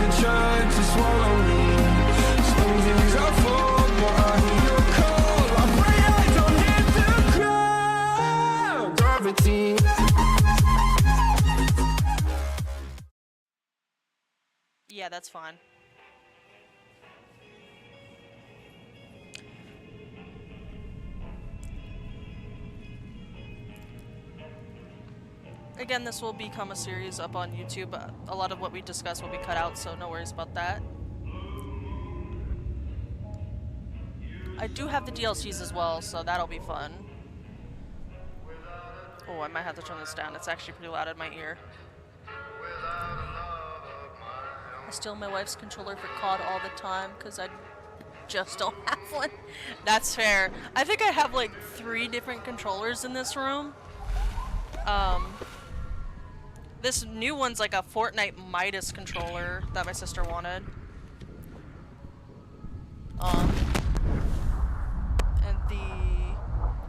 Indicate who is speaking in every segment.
Speaker 1: are trying to swallow me. Some days I fall, but I hear your call. I pray I don't hit the ground. Gravity.
Speaker 2: Yeah, that's fine. Again, this will become a series up on YouTube. A lot of what we discuss will be cut out, so no worries about that. I do have the DLCs as well, so that'll be fun. Oh, I might have to turn this down. It's actually pretty loud in my ear. I steal my wife's controller for COD all the time because I just don't have one. That's fair. I think I have like 3 different controllers in this room. This new one's like a Fortnite Midas controller that my sister wanted. And the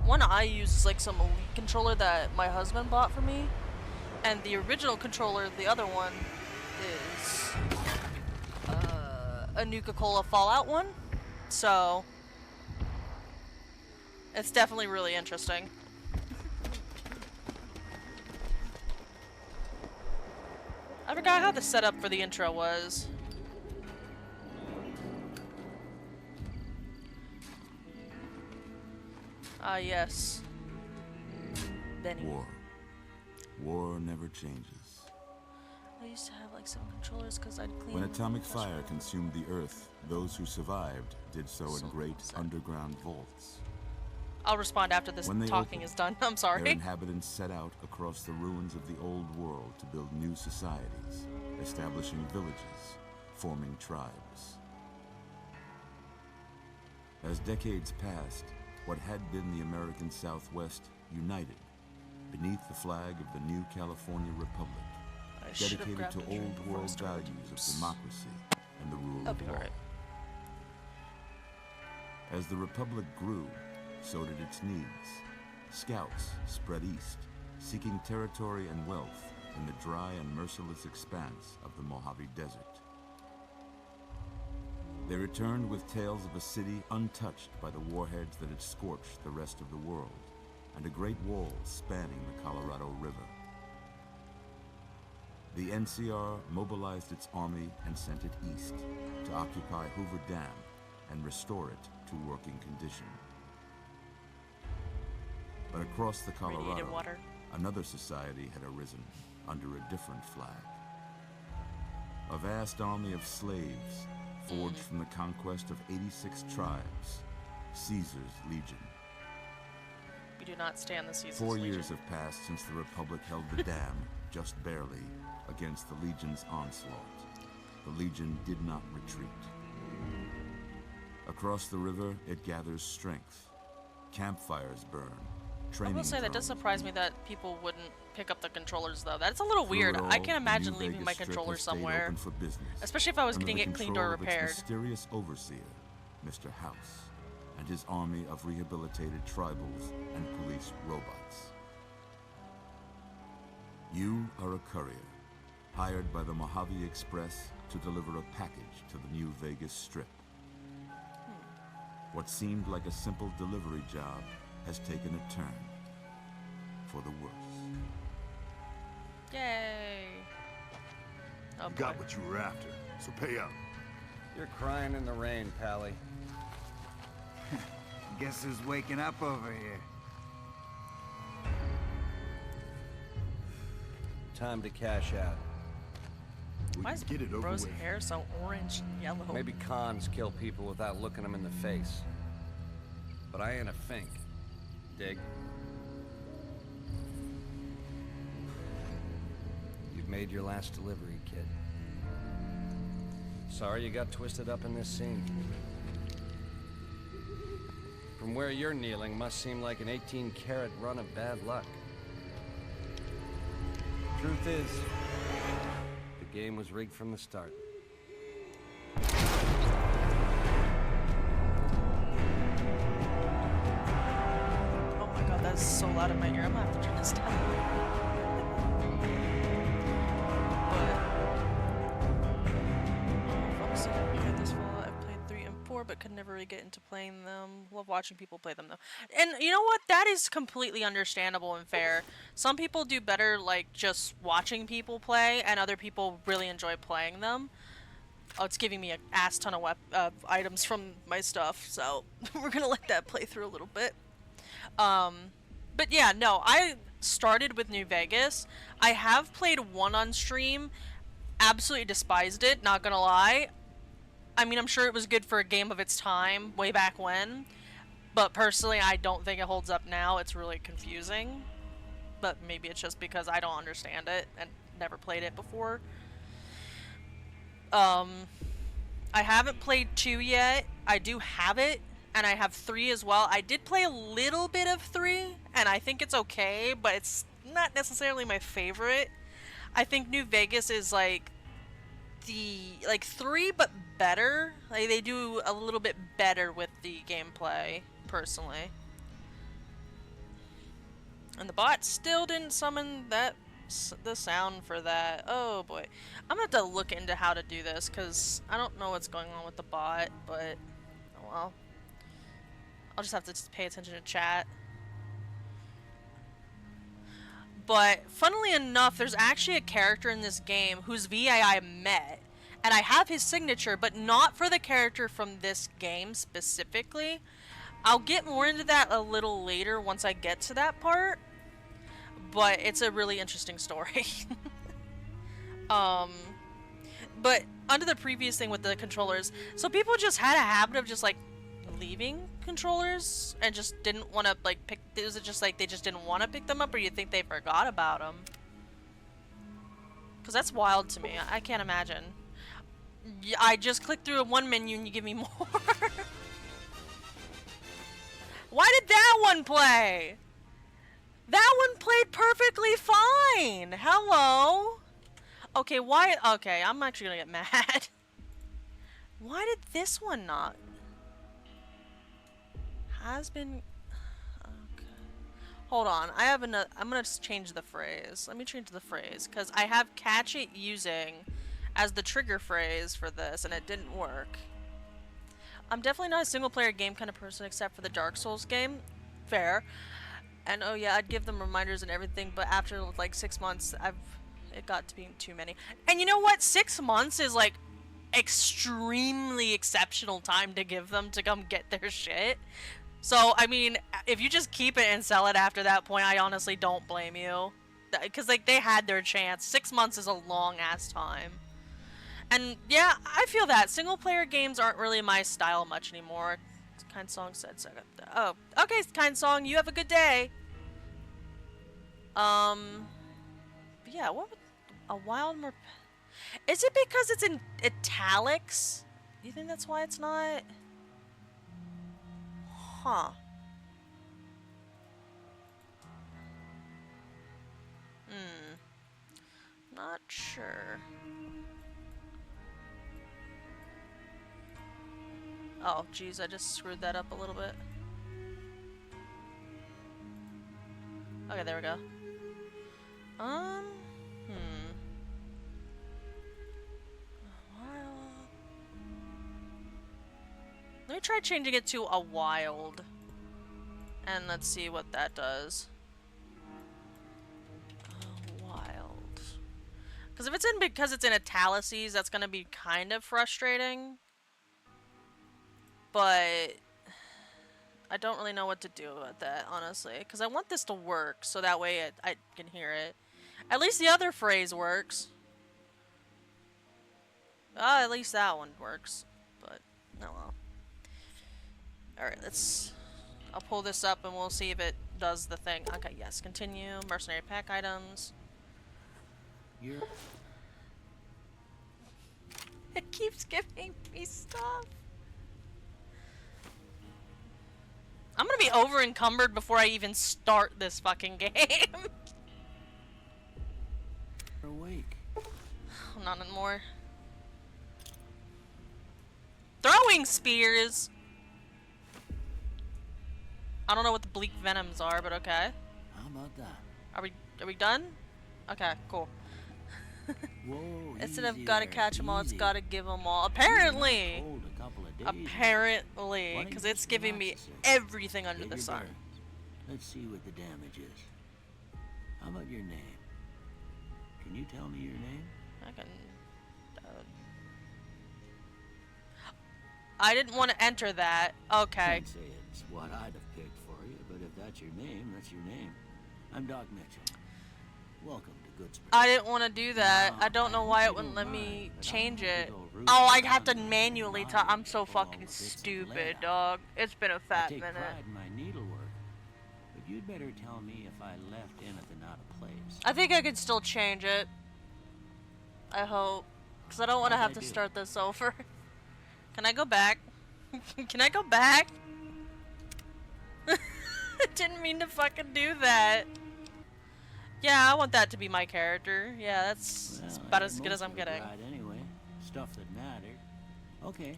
Speaker 2: one I use is like some Elite controller that my husband bought for me. And the original controller, the other one, is a Nuka-Cola Fallout one. So it's definitely really interesting. I forgot how the setup for the intro was. Ah, yes. Benny.
Speaker 3: War never changes.
Speaker 2: I used to have like some controllers because I'd clean.
Speaker 3: When atomic fire consumed the earth, those who survived did so in great underground vaults.
Speaker 2: I'll respond after this talking is done. I'm sorry.
Speaker 3: Their inhabitants set out across the ruins of the old world to build new societies, establishing villages, forming tribes. As decades passed, what had been the American Southwest united beneath the flag of the new California Republic, dedicated to old world values of democracy and the rule of law. As the Republic grew, so did its needs. Scouts spread east, seeking territory and wealth in the dry and merciless expanse of the Mojave Desert. They returned with tales of a city untouched by the warheads that had scorched the rest of the world, and a great wall spanning the Colorado River. The NCR mobilized its army and sent it east to occupy Hoover Dam and restore it to working condition. But across the Colorado, another society had arisen under a different flag. A vast army of slaves forged from the conquest of 86 tribes, Caesar's Legion.
Speaker 2: We do not stand the Caesar's
Speaker 3: 4
Speaker 2: Legion.
Speaker 3: years have passed since the Republic held the dam, just barely, against the Legion's onslaught. The Legion did not retreat. Across the river, it gathers strength. Campfires burn.
Speaker 2: I will say that does surprise me that people wouldn't pick up the controllers though. That's a little weird. I can't imagine leaving my controller somewhere, especially if I was getting it cleaned or repaired.
Speaker 3: Mysterious overseer, Mr. House, and his army of rehabilitated tribals and police robots. You are a courier, hired by the Mojave Express to deliver a package to the New Vegas Strip. What seemed like a simple delivery job has taken a turn for the worse.
Speaker 2: Yay! Oh,
Speaker 4: you got what you were after, so pay up.
Speaker 5: You're crying in the rain, Pally.
Speaker 6: Guess who's waking up over here?
Speaker 5: Time to cash out.
Speaker 2: Why is Bro's hair so orange and yellow?
Speaker 5: Maybe cons kill people without looking them in the face. But I ain't a fink. Dig? You've made your last delivery, kid. Sorry you got twisted up in this scene. From where you're kneeling must seem like an 18-carat run of bad luck. Truth is, the game was rigged from the start.
Speaker 2: That's so loud in my ear. I'm gonna have to turn this down. before, but could never really get into playing them. Love watching people play them, though. And you know what? That is completely understandable and fair. Some people do better, like, just watching people play, and other people really enjoy playing them. Oh, it's giving me an ass ton of items from my stuff, so we're gonna let that play through a little bit. But yeah, no, I started with New Vegas. I have played one on stream, absolutely despised it, not gonna lie. I mean, I'm sure it was good for a game of its time, way back when, but personally, I don't think it holds up now. It's really confusing, but maybe it's just because I don't understand it and never played it before. I haven't played 2 yet. I do have it, and I have 3 as well. I did play a little bit of 3, and I think it's okay, but it's not necessarily my favorite. I think New Vegas is like 3, but better. Like, they do a little bit better with the gameplay, personally. And the bot still didn't summon the sound for that. Oh boy. I'm gonna have to look into how to do this, because I don't know what's going on with the bot, but oh well. I'll just have to pay attention to chat. But funnily enough, there's actually a character in this game whose VI I met, and I have his signature, but not for the character from this game specifically. I'll get more into that a little later once I get to that part, but it's a really interesting story. But under the previous thing with the controllers, so people just had a habit of just like leaving controllers and just didn't want to like pick. Was it just like they just didn't want to pick them up, or you think they forgot about them? Because that's wild to me. I can't imagine. I just clicked through one menu and you give me more. Why did that one play? That one played perfectly fine. Hello. Okay, why? Okay, I'm actually gonna get mad. Why did this one not? Has been. Okay. Hold on. I have another. I'm gonna change the phrase. Let me change the phrase because I have catch it using as the trigger phrase for this, and it didn't work. I'm definitely not a single player game kind of person except for the Dark Souls game. Fair. And oh yeah, I'd give them reminders and everything, but after like 6 months, it got to be too many. And you know what? 6 months is like extremely exceptional time to give them to come get their shit. So, I mean, if you just keep it and sell it after that point, I honestly don't blame you. Because, like, they had their chance. 6 months is a long-ass time. And, yeah, I feel that. Single-player games aren't really my style much anymore. Kind Song said so. Oh, okay, Kind Song, you have a good day. Yeah, what would... A wild more... Is it because it's in italics? Do you think that's why it's not? Huh. Not sure. Oh, geez, I just screwed that up a little bit. Okay, there we go. Let me try changing it to a wild. And let's see what that does. Wild. Because if it's in because it's in italices, that's gonna be kind of frustrating. But I don't really know what to do with that, honestly. Because I want this to work, so that way I can hear it. At least the other phrase works. At least that one works. But, oh well. Alright, I'll pull this up and we'll see if it does the thing. Okay, yes, continue. Mercenary pack items. It keeps giving me stuff. I'm gonna be over encumbered before I even start this fucking game.
Speaker 7: You're awake.
Speaker 2: Not anymore. Throwing spears. I don't know what the bleak venoms are, but okay.
Speaker 7: How about that?
Speaker 2: Are we done? Okay, cool.
Speaker 7: Whoa,
Speaker 2: Instead of
Speaker 7: easy
Speaker 2: gotta
Speaker 7: there,
Speaker 2: catch them all, it's
Speaker 7: easy.
Speaker 2: gotta give them all. Apparently.
Speaker 7: Hold a couple of daisy.
Speaker 2: Apparently,
Speaker 7: Why don't
Speaker 2: because
Speaker 7: you
Speaker 2: it's
Speaker 7: just
Speaker 2: giving
Speaker 7: relax
Speaker 2: me
Speaker 7: a second?
Speaker 2: everything under
Speaker 7: Get
Speaker 2: the
Speaker 7: your
Speaker 2: sun.
Speaker 7: bearings. Let's see what the damage is. How about your name? Can you tell me your name?
Speaker 2: I can. I didn't want to enter that. Okay.
Speaker 7: Can't say it's what I'd have picked for you, but if that's your name, that's your name. I'm Doc Mitchell. Welcome to Goodsprings.
Speaker 2: I didn't want to do that.
Speaker 7: Now,
Speaker 2: I don't know
Speaker 7: hope
Speaker 2: why
Speaker 7: you
Speaker 2: it wouldn't
Speaker 7: don't
Speaker 2: let me
Speaker 7: mind, but
Speaker 2: change
Speaker 7: I don't
Speaker 2: it.
Speaker 7: think I'll root
Speaker 2: Oh,
Speaker 7: you
Speaker 2: I have to
Speaker 7: down
Speaker 2: manually
Speaker 7: and
Speaker 2: talk. I'm
Speaker 7: lie
Speaker 2: so
Speaker 7: full all
Speaker 2: fucking
Speaker 7: the bits of
Speaker 2: stupid,
Speaker 7: lead.
Speaker 2: dog. It's been a
Speaker 7: I
Speaker 2: fat
Speaker 7: take
Speaker 2: minute.
Speaker 7: pride in my needlework, but you'd better tell me if I left anything out of place.
Speaker 2: I think I could still change it. I hope. Because I don't want to
Speaker 7: How'd
Speaker 2: have
Speaker 7: I
Speaker 2: to
Speaker 7: do?
Speaker 2: start this over. Can I go back? Can I go back? I didn't mean to fucking do that. Yeah, I want that to be my character. Yeah, that's
Speaker 7: Well,
Speaker 2: about
Speaker 7: I
Speaker 2: as
Speaker 7: had
Speaker 2: good as
Speaker 7: most
Speaker 2: I'm
Speaker 7: of it
Speaker 2: getting.
Speaker 7: right anyway. Stuff that mattered. Okay.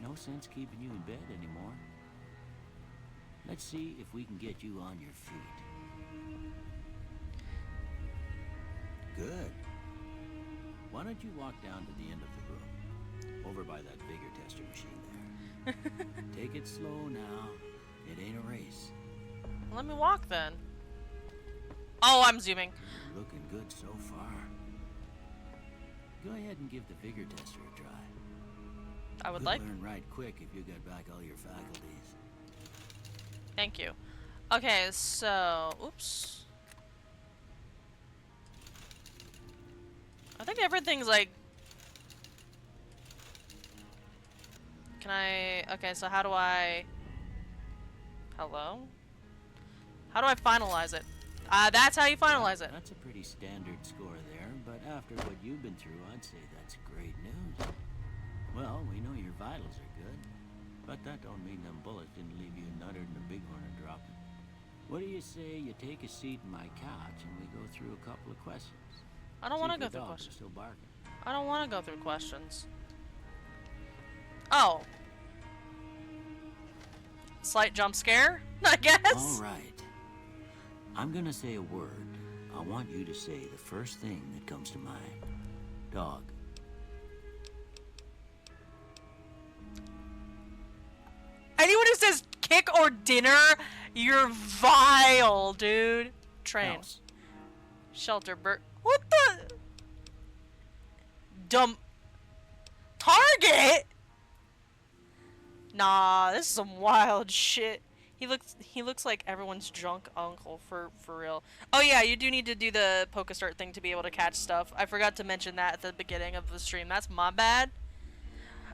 Speaker 7: No sense keeping you in bed anymore. Let's see if we can get you on your feet. Good. Why don't you walk down to the end of the room? Over by that vigor tester machine there. Take it slow now. It ain't a race.
Speaker 2: Let me walk then. Oh, I'm zooming.
Speaker 7: You're looking good so far. Go ahead and give the vigor tester a try.
Speaker 2: I would
Speaker 7: You'll
Speaker 2: like.
Speaker 7: learn right quick if you get back all your faculties.
Speaker 2: Thank you. Okay, so. Oops. I think everything's like. Can I. Okay, so how do I. Hello? How do I finalize it? That's how you finalize it.
Speaker 7: That's a pretty standard score there, but after what you've been through, I'd say that's great news. Well, we know your vitals are good, but that don't mean them bullets didn't leave you nuttered and a bighorn are dropping. What do you say you take a seat in my couch and we go through a couple of questions?
Speaker 2: I don't
Speaker 7: See
Speaker 2: want
Speaker 7: if
Speaker 2: to go
Speaker 7: your
Speaker 2: through
Speaker 7: dogs are
Speaker 2: questions.
Speaker 7: still barking.
Speaker 2: I don't want to go through questions. Oh. Slight jump scare, I guess.
Speaker 7: All right. I'm gonna say a word. I want you to say the first thing that comes to mind. Dog.
Speaker 2: Anyone who says kick or dinner, you're vile, dude. Train.
Speaker 7: House.
Speaker 2: Shelter, what the? Dumb. Target? Nah, this is some wild shit. He looks like everyone's drunk uncle for real. Oh yeah, you do need to do the PokeStart thing to be able to catch stuff. I forgot to mention that at the beginning of the stream. That's my bad.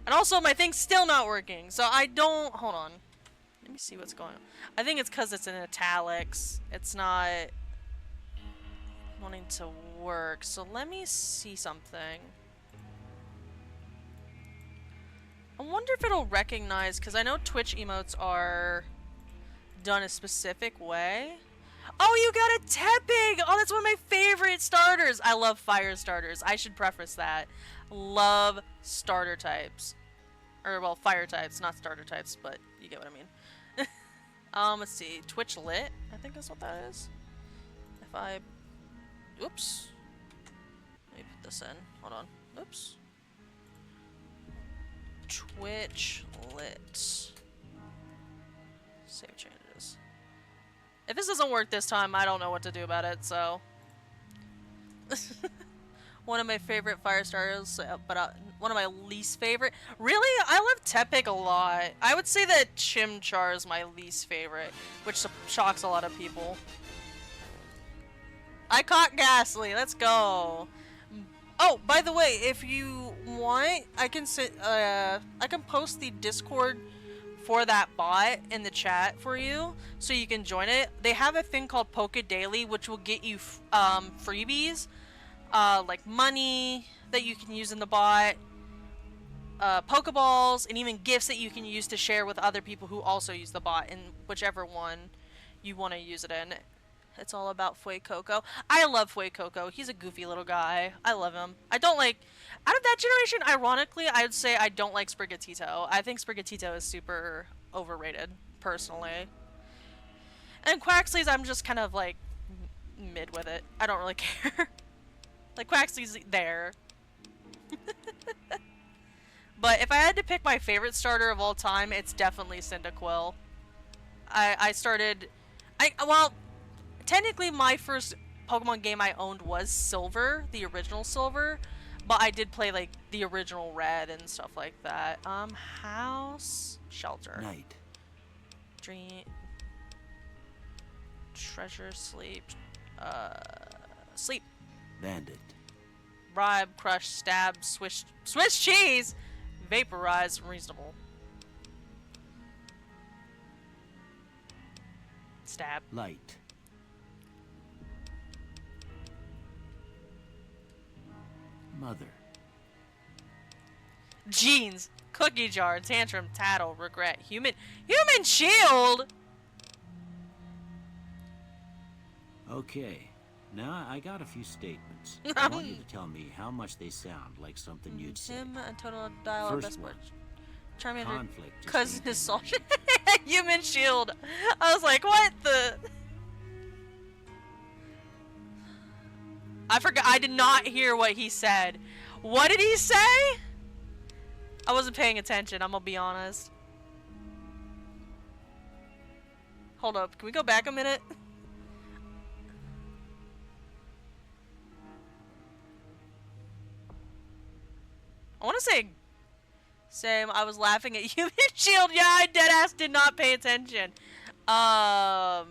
Speaker 2: And also my thing's still not working, so I don't. Hold on. Let me see what's going on. I think it's because it's in italics. It's not wanting to work. So let me see something. I wonder if it'll recognize, because I know Twitch emotes are done a specific way. Oh, you got a Tepig! Oh, that's one of my favorite starters! I love fire starters. I should preface that. Love starter types. Or, well, fire types, not starter types, but you get what I mean. Let's see. Twitch lit, I think that's what that is. If I... Oops. Let me put this in. Hold on. Oops. Twitch lit. Save changes. If this doesn't work this time, I don't know what to do about it, so. One of my favorite fire starters, but one of my least favorite. Really? I love Tepig a lot. I would say that Chimchar is my least favorite, which shocks a lot of people. I caught Ghastly. Let's go. Oh, by the way, if you want, I can post the Discord for that bot in the chat for you, so you can join it. They have a thing called Poke Daily, which will get you freebies, like money that you can use in the bot, Pokeballs, and even gifts that you can use to share with other people who also use the bot in whichever one you want to use it in. It's all about Fuecoco. I love Fuecoco. He's a goofy little guy. I love him. I don't like... Out of that generation, ironically, I would say I don't like Sprigatito. I think Sprigatito is super overrated, personally. And Quaxly's, I'm just kind of, like, mid with it. I don't really care. Like, Quaxly's there. But if I had to pick my favorite starter of all time, it's definitely Cyndaquil. Well, technically my first Pokemon game I owned was Silver, the original Silver, but I did play like the original Red and stuff like that. House, shelter,
Speaker 7: Night.
Speaker 2: dream, treasure, sleep, sleep,
Speaker 7: Bandit.
Speaker 2: bribe, crush, stab, Swiss cheese, vaporize, reasonable, stab.
Speaker 7: Light. Mother.
Speaker 2: Jeans, cookie jar, tantrum, tattle, regret, human shield.
Speaker 7: Okay. Now I got a few statements. I want you to tell me how much they sound like something you'd say.
Speaker 2: Him and total dial
Speaker 7: First
Speaker 2: best
Speaker 7: one.
Speaker 2: words. Charmander,
Speaker 7: Conflict. just
Speaker 2: cousin
Speaker 7: ain't in
Speaker 2: assault.
Speaker 7: me.
Speaker 2: Human shield. I was like, what the? I forgot. I did not hear what he said. What did he say? I wasn't paying attention. I'm gonna be honest. Hold up. Can we go back a minute? I want to say, same. I was laughing at Human Shield. Yeah, I deadass did not pay attention. I'm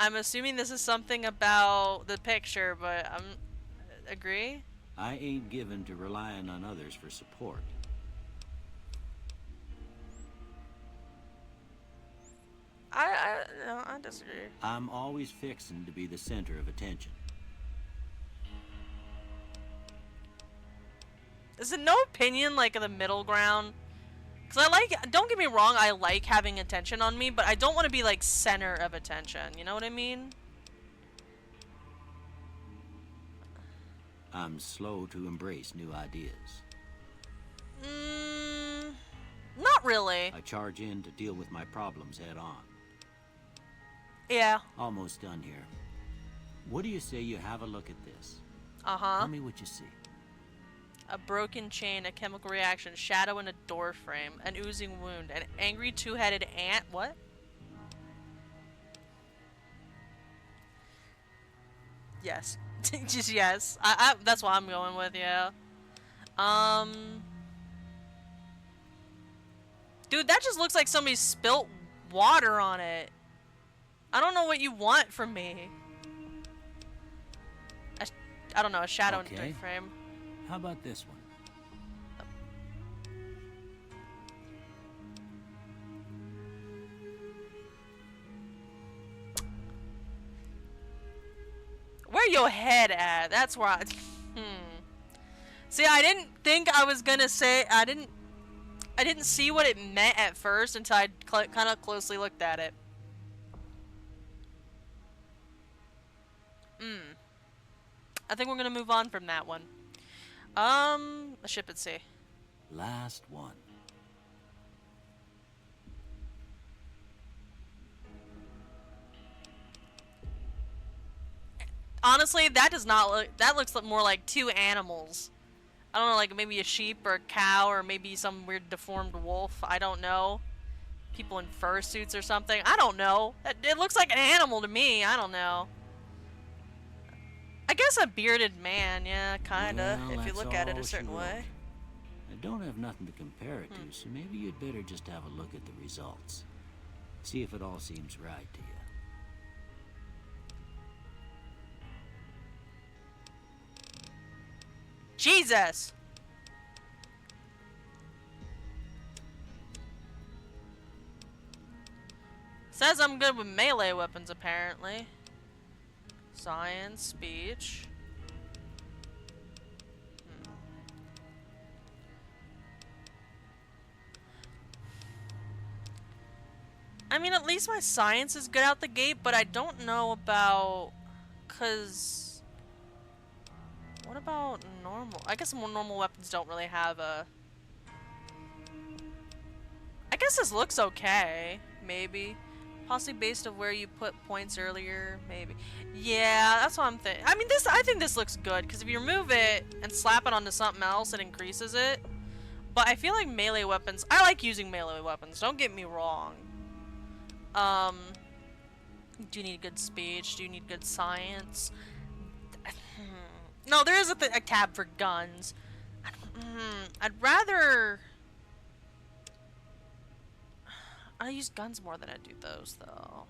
Speaker 2: assuming this is something about the picture, but agree.
Speaker 7: I ain't given to relying on others for support.
Speaker 2: No, I disagree.
Speaker 7: I'm always fixing to be the center of attention.
Speaker 2: Is it no opinion, like, in the middle ground? Because don't get me wrong, I like having attention on me, but I don't want to be, like, center of attention. You know what I mean?
Speaker 7: I'm slow to embrace new ideas.
Speaker 2: Not really.
Speaker 7: I charge in to deal with my problems head on.
Speaker 2: Yeah.
Speaker 7: Almost done here. What do you say you have a look at this?
Speaker 2: Uh-huh.
Speaker 7: Tell me what you see.
Speaker 2: A broken chain, a chemical reaction, shadow in a door frame, an oozing wound, an angry two-headed ant. What? Yes. Just yes. That's what I'm going with, yeah. Dude, that just looks like somebody spilt water on it. I don't know what you want from me. I don't know, a shadow in a door frame.
Speaker 7: How about this one?
Speaker 2: Where your head at? That's where I... See, I didn't think I was gonna say... I didn't see what it meant at first until I kind of closely looked at it. I think we're gonna move on from that one. A ship at sea.
Speaker 7: Last one.
Speaker 2: Honestly, that does not look... That looks more like two animals. I don't know, like maybe a sheep or a cow or maybe some weird deformed wolf. I don't know. People in fursuits or something. I don't know. It looks like an animal to me. I don't know. I guess a bearded man, yeah, kinda,
Speaker 7: Well,
Speaker 2: if you
Speaker 7: that's
Speaker 2: look at it
Speaker 7: all
Speaker 2: a certain
Speaker 7: she
Speaker 2: way.
Speaker 7: wrote. I don't have nothing to compare it to, so maybe you'd better just have a look at the results. See if it all seems right to you.
Speaker 2: Jesus! Says I'm good with melee weapons, apparently. Science, speech. I mean, at least my science is good out the gate, but I don't know about... 'Cause... What about normal? I guess more normal weapons don't really have a... I guess this looks okay. Maybe. Possibly based on where you put points earlier. Maybe. Yeah, that's what I'm thinking. I mean, I think this looks good. Because if you remove it and slap it onto something else, it increases it. But I feel like melee weapons... I like using melee weapons, don't get me wrong. Do you need good speech? Do you need good science? No, there is a tab for guns. I'd rather... I use guns more than I do those, though.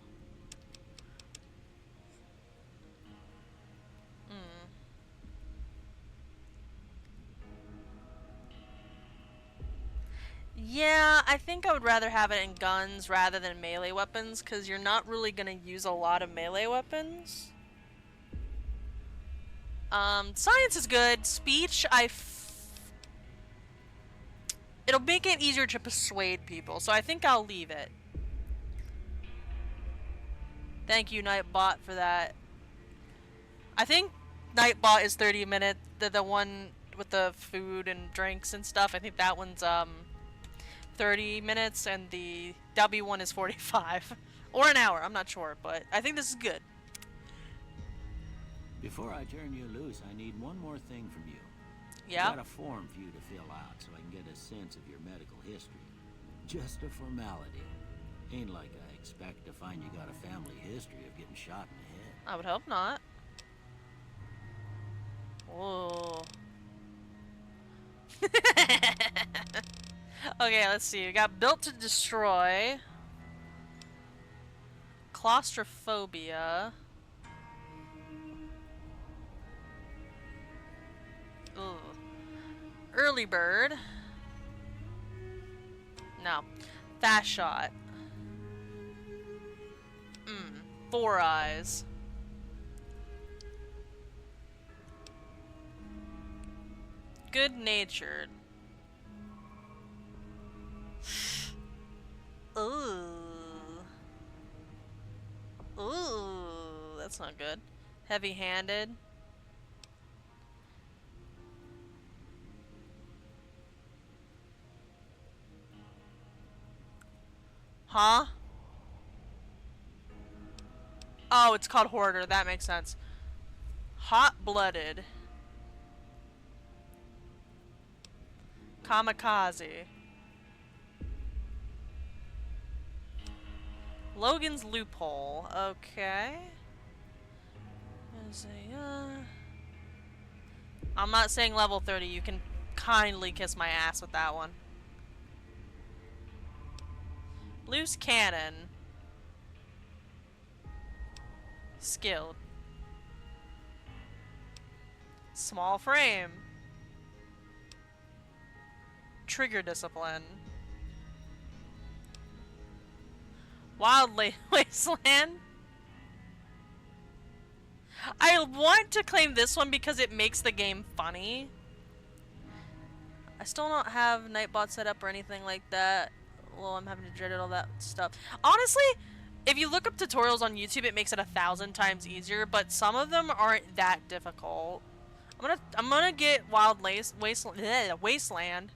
Speaker 2: Yeah, I think I would rather have it in guns rather than melee weapons, because you're not really gonna use a lot of melee weapons. Science is good. Speech, it'll make it easier to persuade people, so I think I'll leave it. Thank you, Nightbot, for that. I think Nightbot is 30 minutes. The one with the food and drinks and stuff, I think that one's 30 minutes, and the W one is 45. Or an hour, I'm not sure, but I think this is good.
Speaker 7: Before I turn you loose, I need one more thing from you.
Speaker 2: Yeah?
Speaker 7: I've got a form for you to fill out so I can get a sense of your medical history. Just a formality. Ain't like I expect to find you got a family history of getting shot in the head.
Speaker 2: I would hope not. Whoa. Okay, let's see. We got built to destroy. Claustrophobia. Ugh. Early bird. No. Fast shot. Four eyes. Good natured. Ooh. Ooh, that's not good. Heavy-handed. Huh? Oh, it's called Hoarder. That makes sense. Hot-blooded. Kamikaze. Logan's Loophole. Okay. I'm not saying level 30. You can kindly kiss my ass with that one. Loose cannon. Skilled. Small frame. Trigger discipline. Wild Wasteland. I want to claim this one because it makes the game funny. I still don't have Nightbot set up or anything like that. Well, I'm having to dread all that stuff. Honestly, if you look up tutorials on YouTube, it makes it 1,000 times easier, but some of them aren't that difficult. I'm gonna get Wild Wasteland.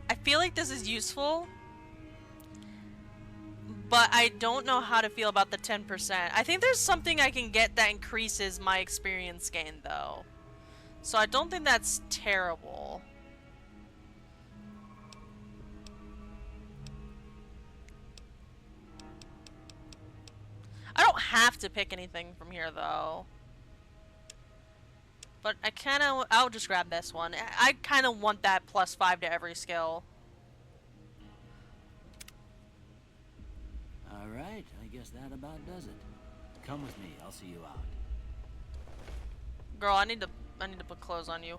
Speaker 2: I feel like this is useful, but I don't know how to feel about the 10%. I think there's something I can get that increases my experience gain, though. So I don't think that's terrible. I don't have to pick anything from here, though. But I'll just grab this one. I kind of want that +5 to every skill.
Speaker 7: Alright, I guess that about does it. Come with me, I'll see you out.
Speaker 2: Girl, I need to put clothes on you.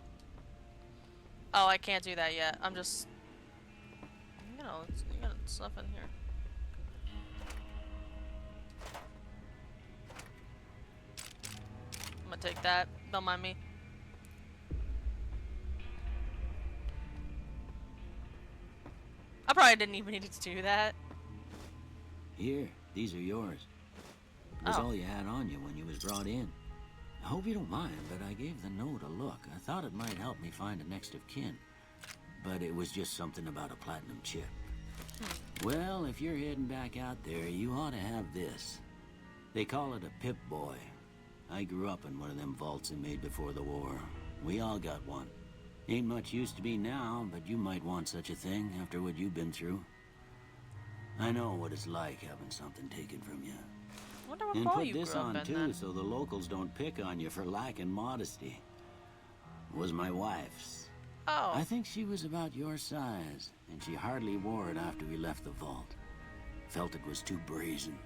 Speaker 2: Oh, I can't do that yet. I'm just... You got stuff in here. I'm gonna take that. Don't mind me. I probably didn't even need to do that.
Speaker 7: Here, these are yours. It was
Speaker 2: Oh.
Speaker 7: all you had on you when you was brought in. I hope you don't mind, but I gave the note a look. I thought it might help me find a next of kin. But it was just something about a platinum chip. Well, if you're heading back out there, you ought to have this. They call it a Pip-Boy. I grew up in one of them vaults they made before the war. We all got one. Ain't much use to be now, but you might want such a thing after what you've been through. I know what it's like having something taken from you.
Speaker 2: I wonder what
Speaker 7: And
Speaker 2: ball
Speaker 7: put
Speaker 2: you
Speaker 7: this
Speaker 2: grew up
Speaker 7: on
Speaker 2: in,
Speaker 7: too,
Speaker 2: then.
Speaker 7: so the locals don't pick on you for lacking modesty. It was my wife's.
Speaker 2: Oh.
Speaker 7: I think she was about your size, and she hardly wore it after we left the vault. Felt it was too brazen.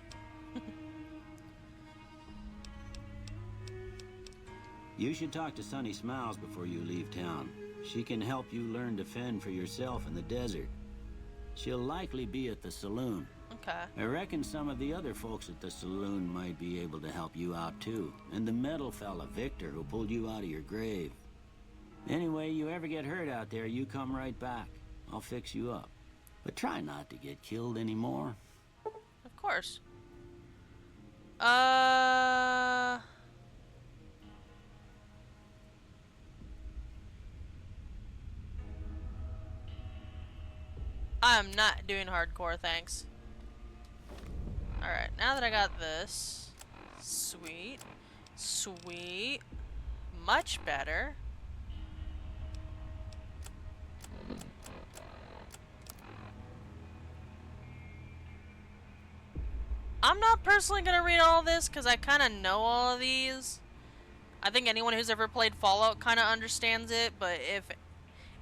Speaker 7: You should talk to Sunny Smiles before you leave town. She can help you learn to fend for yourself in the desert. She'll likely be at the saloon.
Speaker 2: Okay.
Speaker 7: I reckon some of the other folks at the saloon might be able to help you out too. And the metal fella, Victor, who pulled you out of your grave. Anyway, you ever get hurt out there, you come right back. I'll fix you up. But try not to get killed anymore.
Speaker 2: Of course. I'm not doing hardcore, thanks. Alright, now that I got this. Sweet. Sweet. Much better. I'm not personally gonna read all this because I kind of know all of these. I think anyone who's ever played Fallout kind of understands it, but if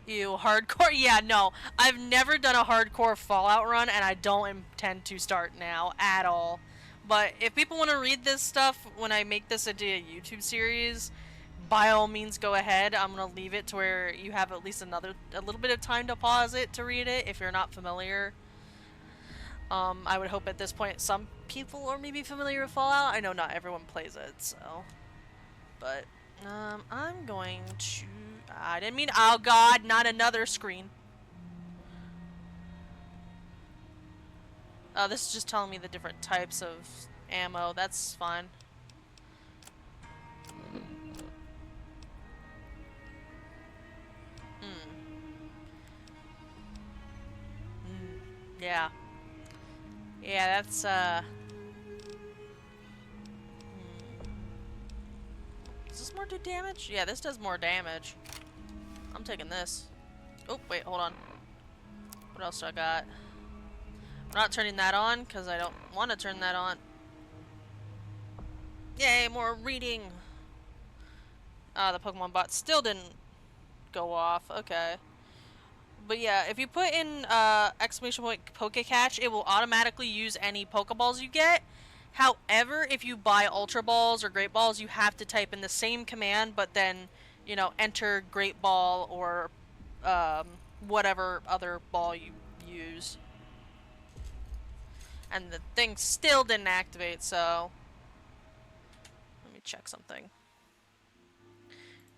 Speaker 2: you hardcore, yeah, no, I've never done a hardcore Fallout run, and I don't intend to start now at all. But if people want to read this stuff when I make this into a YouTube series, by all means go ahead. I'm gonna leave it to where you have at least a little bit of time to pause it to read it if you're not familiar. I would hope at this point some people are maybe familiar with Fallout. I know not everyone plays it, so. But, I'm going to... I didn't mean... Oh god, not another screen. Oh, this is just telling me the different types of ammo. That's fine. Yeah. Yeah, that's, Does this more do damage? Yeah, this does more damage. I'm taking this. Oh, wait, hold on. What else do I got? I'm not turning that on, because I don't want to turn that on. Yay, more reading! Ah, the Pokemon bot still didn't go off. Okay. But yeah, if you put in exclamation point Pokecache, it will automatically use any Pokeballs you get. However, if you buy Ultra Balls or Great Balls, you have to type in the same command, but then, you know, enter Great Ball or whatever other ball you use. And the thing still didn't activate, so... Let me check something.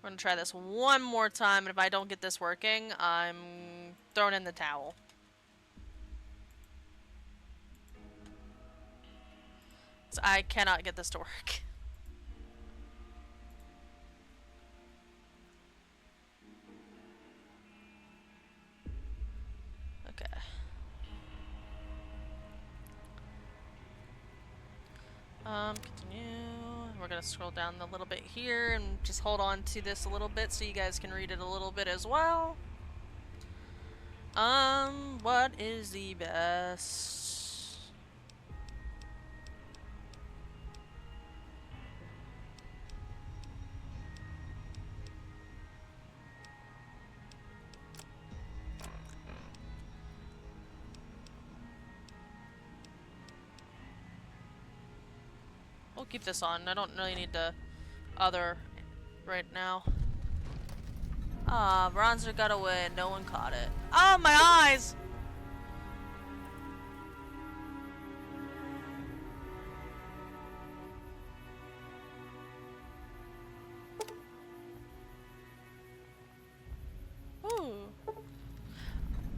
Speaker 2: We're gonna try this one more time, and if I don't get this working, I'm throwing in the towel. So I cannot get this to work. Okay. Continue. We're gonna scroll down a little bit here and just hold on to this a little bit so you guys can read it a little bit as well. What is the best? We'll keep this on. I don't really need the other right now. Ah, Bronzer got away and no one caught it. Oh, my eyes! Ooh.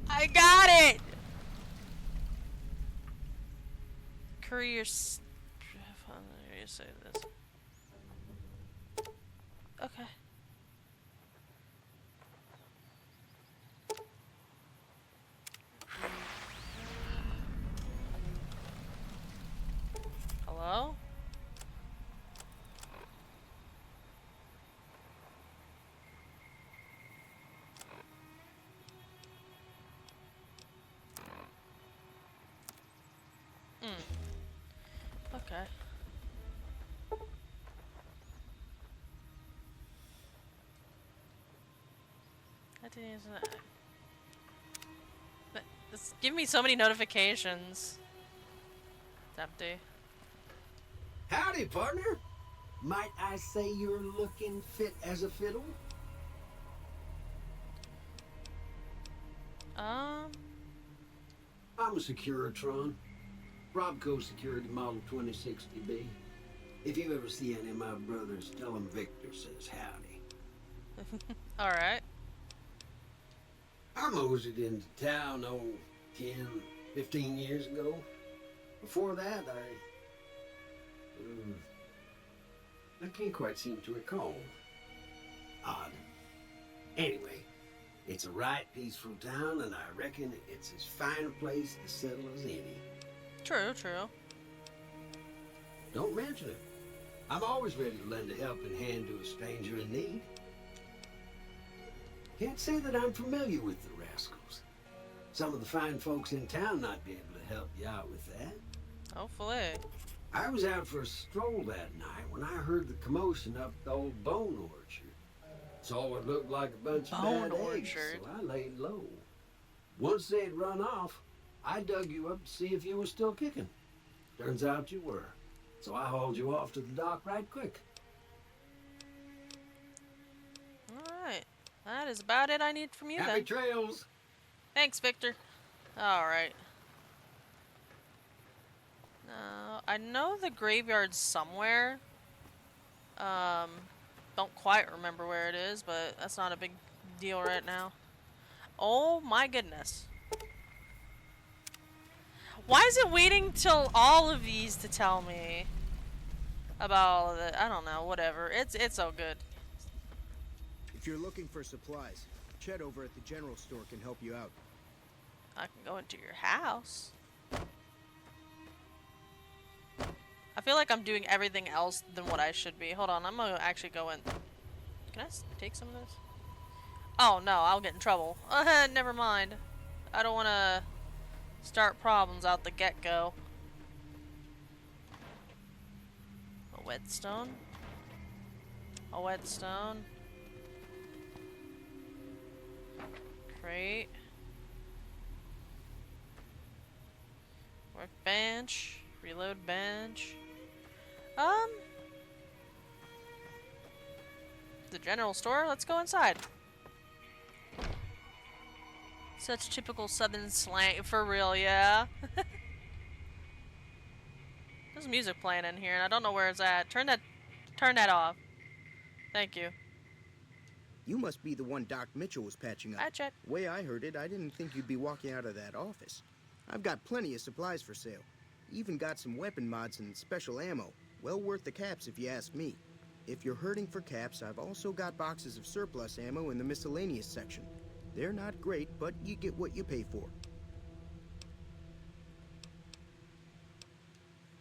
Speaker 2: I got it! Career... Let me say this. Okay. Hello? Okay. That didn't even... This give me so many notifications. It's empty.
Speaker 8: Howdy, partner. Might I say you're looking fit as a fiddle? I'm a Securitron. Robco Security Model 2060B. If you ever see any of my brothers, tell them Victor says howdy.
Speaker 2: Alright.
Speaker 8: I moseyed into town, 10, 15 years ago. Before that, I can't quite seem to recall. Odd. Anyway, it's a right peaceful town, and I reckon it's as fine a place to settle as any.
Speaker 2: True, true.
Speaker 8: Don't mention it. I'm always ready to lend a helping hand to a stranger in need. Can't say that I'm familiar with the rascals. Some of the fine folks in town might be able to help you out with that.
Speaker 2: Hopefully.
Speaker 8: I was out for a stroll that night when I heard the commotion up the old bone orchard. Saw what looked like a bunch of bad eggs, so I laid low. Once they'd run off, I dug you up to see if you were still kicking. Turns out you were. So I hauled you off to the dock right quick.
Speaker 2: Alright. That is about it I need from you
Speaker 8: Happy
Speaker 2: then.
Speaker 8: trails!
Speaker 2: Thanks, Victor. Alright. Now, I know the graveyard's somewhere. Don't quite remember where it is, but that's not a big deal right now. Oh my goodness. Why is it waiting till all of these to tell me about all of it? I don't know, whatever. It's all good.
Speaker 9: If you're looking for supplies, Chet over at the general store can help you out.
Speaker 2: I can go into your house. I feel like I'm doing everything else than what I should be. Hold on, I'm gonna actually go in. Can I take some of this? Oh no, I'll get in trouble. Never mind. I don't want to start problems out the get-go. A whetstone. A whetstone. Crate. Workbench. Reload bench. The general store? Let's go inside. Such typical southern slang. For real, yeah. There's music playing in here and I don't know where it's at. Turn that off. Thank you.
Speaker 9: You must be the one Doc Mitchell was patching up.
Speaker 2: Hi, Chet.
Speaker 9: The way I heard it, I didn't think you'd be walking out of that office. I've got plenty of supplies for sale. Even got some weapon mods and special ammo. Well worth the caps if you ask me. If you're hurting for caps, I've also got boxes of surplus ammo in the miscellaneous section. They're not great, but you get what you pay for.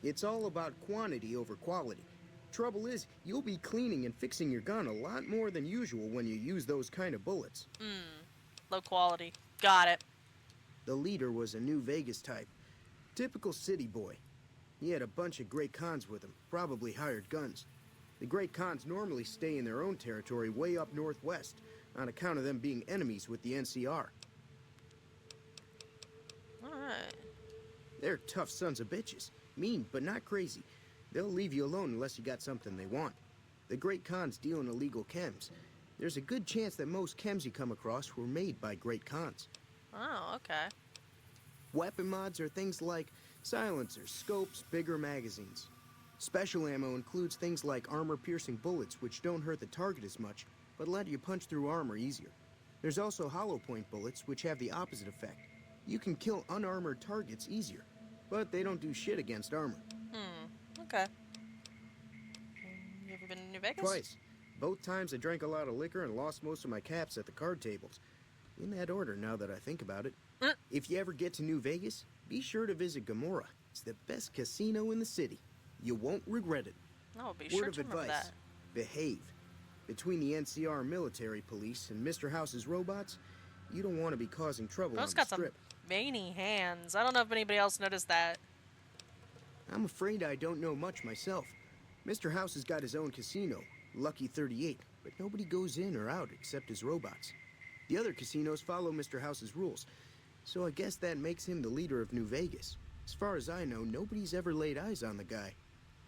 Speaker 9: It's all about quantity over quality. Trouble is, you'll be cleaning and fixing your gun a lot more than usual when you use those kind of bullets.
Speaker 2: Low quality. Got it.
Speaker 9: The leader was a New Vegas type. Typical city boy. He had a bunch of Great Khans with him, probably hired guns. The Great Khans normally stay in their own territory way up northwest, on account of them being enemies with the NCR.
Speaker 2: Alright.
Speaker 9: They're tough sons of bitches. Mean, but not crazy. They'll leave you alone unless you got something they want. The Great Khans deal in illegal chems. There's a good chance that most chems you come across were made by Great Khans.
Speaker 2: Oh, okay.
Speaker 9: Weapon mods are things like silencers, scopes, bigger magazines. Special ammo includes things like armor-piercing bullets, which don't hurt the target as much, but let you punch through armor easier. There's also hollow point bullets, which have the opposite effect. You can kill unarmored targets easier, but they don't do shit against armor.
Speaker 2: Okay. You ever been to New Vegas?
Speaker 9: Twice. Both times I drank a lot of liquor and lost most of my caps at the card tables. In that order, now that I think about it. If you ever get to New Vegas, be sure to visit Gomorrah. It's the best casino in the city. You won't regret it.
Speaker 2: No, be
Speaker 9: Word
Speaker 2: sure
Speaker 9: of
Speaker 2: to remember
Speaker 9: advice,
Speaker 2: that.
Speaker 9: behave. Between the NCR military police and Mr. House's robots, you don't want to be causing trouble
Speaker 2: Bro's
Speaker 9: on the
Speaker 2: got some
Speaker 9: strip.
Speaker 2: veiny hands. I don't know if anybody else noticed that.
Speaker 9: I'm afraid I don't know much myself. Mr. House has got his own casino, Lucky 38, but nobody goes in or out except his robots. The other casinos follow Mr. House's rules, so I guess that makes him the leader of New Vegas. As far as I know, nobody's ever laid eyes on the guy.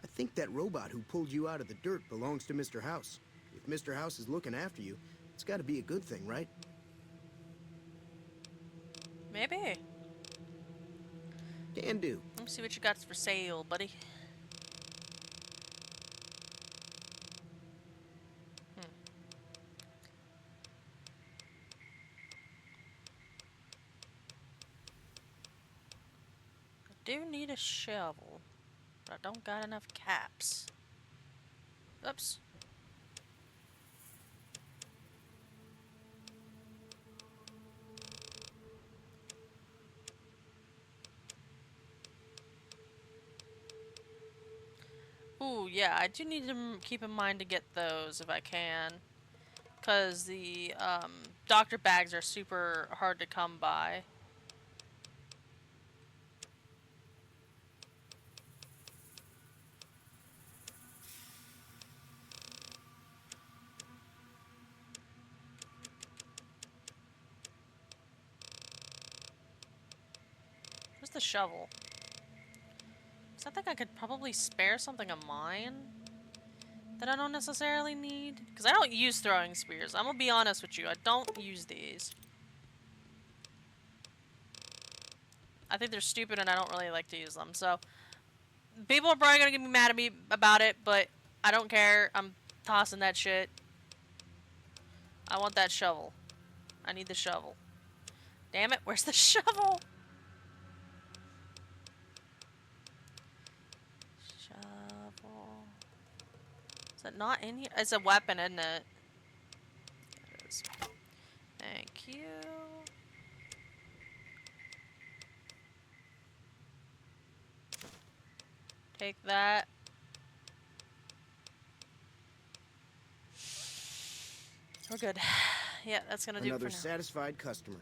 Speaker 9: I think that robot who pulled you out of the dirt belongs to Mr. House. If Mr. House is looking after you, it's got to be a good thing, right?
Speaker 2: Maybe.
Speaker 9: Can do.
Speaker 2: Let me see what you got for sale, buddy. I do need a shovel, but I don't got enough caps. Oops. Ooh, yeah, I do need to keep in mind to get those if I can. Because the doctor bags are super hard to come by. Where's the shovel? Because I think I could probably spare something of mine that I don't necessarily need. Because I don't use throwing spears. I'm going to be honest with you. I don't use these. I think they're stupid and I don't really like to use them. So, people are probably going to get me mad at me about it, but I don't care. I'm tossing that shit. I want that shovel. I need the shovel. Damn it, where's the shovel? Shovel. Is it not in here? It's a weapon, isn't it? It is. Thank you. Take that. We're good. Yeah, that's gonna do it for
Speaker 9: Another
Speaker 2: now.
Speaker 9: satisfied customer.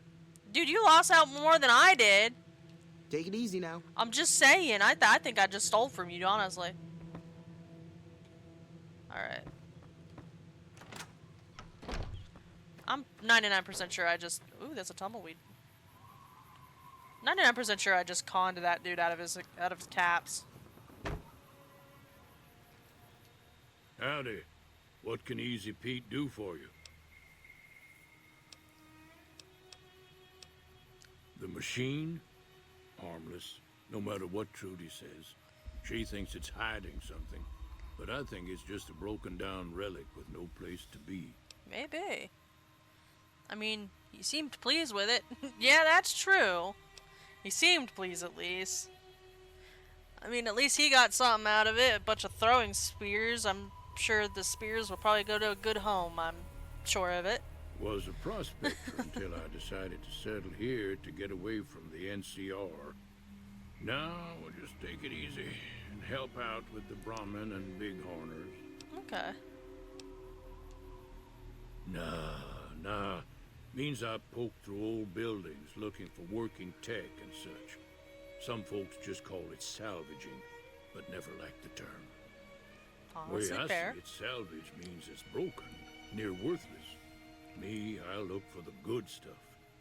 Speaker 2: Dude, you lost out more than I did.
Speaker 9: Take it easy now.
Speaker 2: I'm just saying. I think I just stole from you, honestly. Alright. I'm 99% sure I just... Ooh, that's a tumbleweed. 99% sure I just conned that dude out of his caps.
Speaker 4: Howdy. What can Easy Pete do for you? The machine? Harmless, no matter what Trudy says. She thinks it's hiding something, but I think it's just a broken down relic with no place to be.
Speaker 2: Maybe. I mean, he seemed pleased with it. Yeah, that's true. He seemed pleased at least. I mean, at least he got something out of it. A bunch of throwing spears. I'm sure the spears will probably go to a good home. I'm sure of it.
Speaker 4: Was a prospector until I decided to settle here to get away from the NCR. Now we'll just take it easy and help out with the Brahmin and Bighorners.
Speaker 2: Okay.
Speaker 4: Nah. Means I poke through old buildings looking for working tech and such. Some folks just call it salvaging, but never liked the term.
Speaker 2: Honestly,
Speaker 4: Way I
Speaker 2: fair.
Speaker 4: see it, salvage means it's broken, near worthless. Me, I look for the good stuff.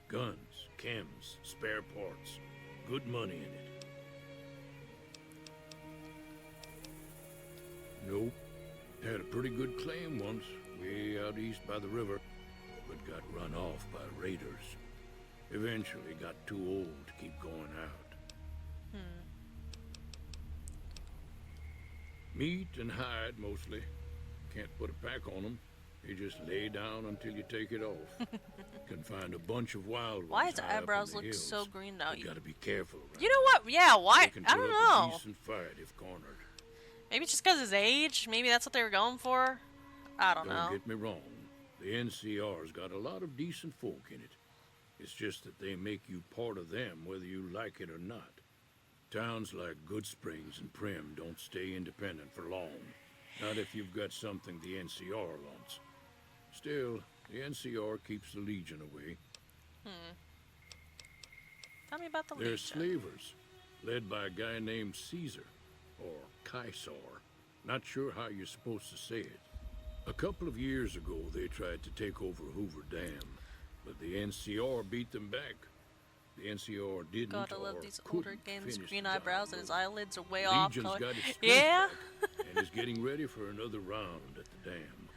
Speaker 4: Guns, chems, spare parts. Good money in it. Nope. Had a pretty good claim once, way out east by the river, but got run off by raiders. Eventually got too old to keep going out. Meat and hide, mostly. Can't put a pack on them. You just lay down until you take it off. Can find a bunch of wild ones.
Speaker 2: Why his
Speaker 4: high up in
Speaker 2: eyebrows
Speaker 4: the
Speaker 2: look
Speaker 4: hills.
Speaker 2: so green now?
Speaker 4: You gotta be careful around.
Speaker 2: You know what? Yeah, why?
Speaker 4: They can
Speaker 2: I
Speaker 4: put
Speaker 2: don't
Speaker 4: up a
Speaker 2: know.
Speaker 4: decent fight if cornered.
Speaker 2: Maybe just because his age? Maybe that's what they were going for? I don't know.
Speaker 4: Don't get me wrong. The NCR's got a lot of decent folk in it. It's just that they make you part of them whether you like it or not. Towns like Good Springs and Prim don't stay independent for long. Not if you've got something the NCR wants. Still, the NCR keeps the Legion away.
Speaker 2: Tell me about the
Speaker 4: They're
Speaker 2: Legion.
Speaker 4: slavers, led by a guy named Caesar. or Kaisar. Not sure how you're supposed to say it. A couple of years ago, they tried to take over Hoover Dam, but the NCR beat them back. The NCR didn't
Speaker 2: Gotta love
Speaker 4: or
Speaker 2: these older
Speaker 4: couldn't
Speaker 2: games.
Speaker 4: finish
Speaker 2: Green
Speaker 4: the
Speaker 2: eyebrows
Speaker 4: job,
Speaker 2: and his
Speaker 4: though.
Speaker 2: eyelids are way off.
Speaker 4: Legion's
Speaker 2: Color.
Speaker 4: got its strength
Speaker 2: Yeah.
Speaker 4: back and is getting ready for another round at the dam.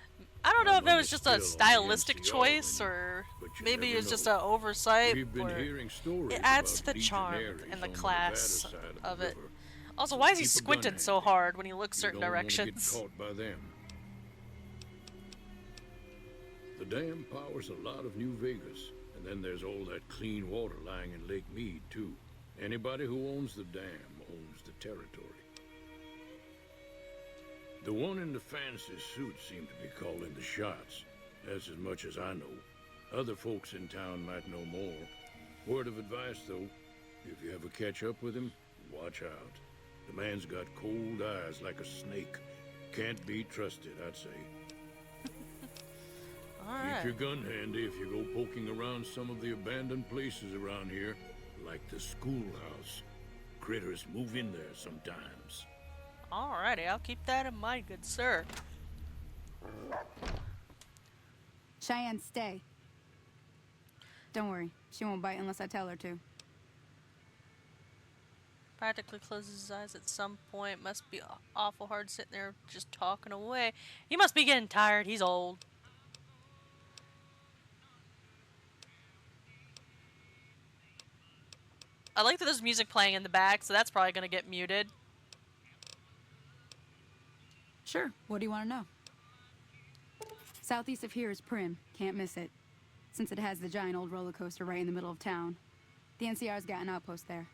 Speaker 2: I don't know
Speaker 4: My
Speaker 2: if it was
Speaker 4: money's
Speaker 2: just
Speaker 4: still
Speaker 2: a
Speaker 4: on the
Speaker 2: stylistic
Speaker 4: NCR
Speaker 2: choice
Speaker 4: money,
Speaker 2: or
Speaker 4: but you
Speaker 2: maybe
Speaker 4: never
Speaker 2: it's just
Speaker 4: know.
Speaker 2: an oversight.
Speaker 4: We've been
Speaker 2: Or
Speaker 4: hearing stories
Speaker 2: it adds to
Speaker 4: about
Speaker 2: the charm
Speaker 4: legionaries
Speaker 2: and the
Speaker 4: on
Speaker 2: class
Speaker 4: Nevada side
Speaker 2: of
Speaker 4: the
Speaker 2: it.
Speaker 4: river.
Speaker 2: Also,
Speaker 4: So
Speaker 2: why is he
Speaker 4: keep a gun
Speaker 2: squinting so
Speaker 4: handy.
Speaker 2: hard when he looks
Speaker 4: You
Speaker 2: certain
Speaker 4: don't wanna get
Speaker 2: directions?
Speaker 4: caught by them. The dam powers a lot of New Vegas, and then there's all that clean water lying in Lake Mead, too. Anybody who owns the dam owns the territory. The one in the fancy suit seemed to be calling the shots. That's as much as I know. Other folks in town might know more. Word of advice, though, if you ever catch up with him, watch out. The man's got cold eyes like a snake. Can't be trusted, I'd say. Keep your gun handy if you go poking around some of the abandoned places around here, like the schoolhouse. Critters move in there sometimes.
Speaker 2: Alrighty, I'll keep that in mind, good sir.
Speaker 10: Cheyenne, stay. Don't worry, she won't bite unless I tell her to.
Speaker 2: Practically closes his eyes at some point. Must be awful hard sitting there just talking away. He must be getting tired. He's old. I like that there's music playing in the back, so that's probably going to get muted.
Speaker 10: Sure, what do you want to know? Southeast of here is Prim. Can't miss it. Since it has the giant old roller coaster right in the middle of town. The NCR's got an outpost there.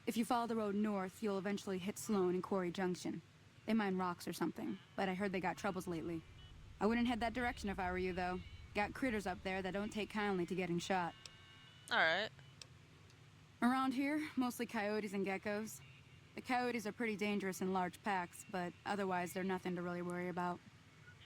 Speaker 10: If you follow the road north, you'll eventually hit Sloan and Quarry Junction. They mine rocks or something, but I heard they got troubles lately. I wouldn't head that direction if I were you, though. Got critters up there that don't take kindly to getting shot.
Speaker 2: Alright.
Speaker 10: Around here, mostly coyotes and geckos. The coyotes are pretty dangerous in large packs, but otherwise they're nothing to really worry about.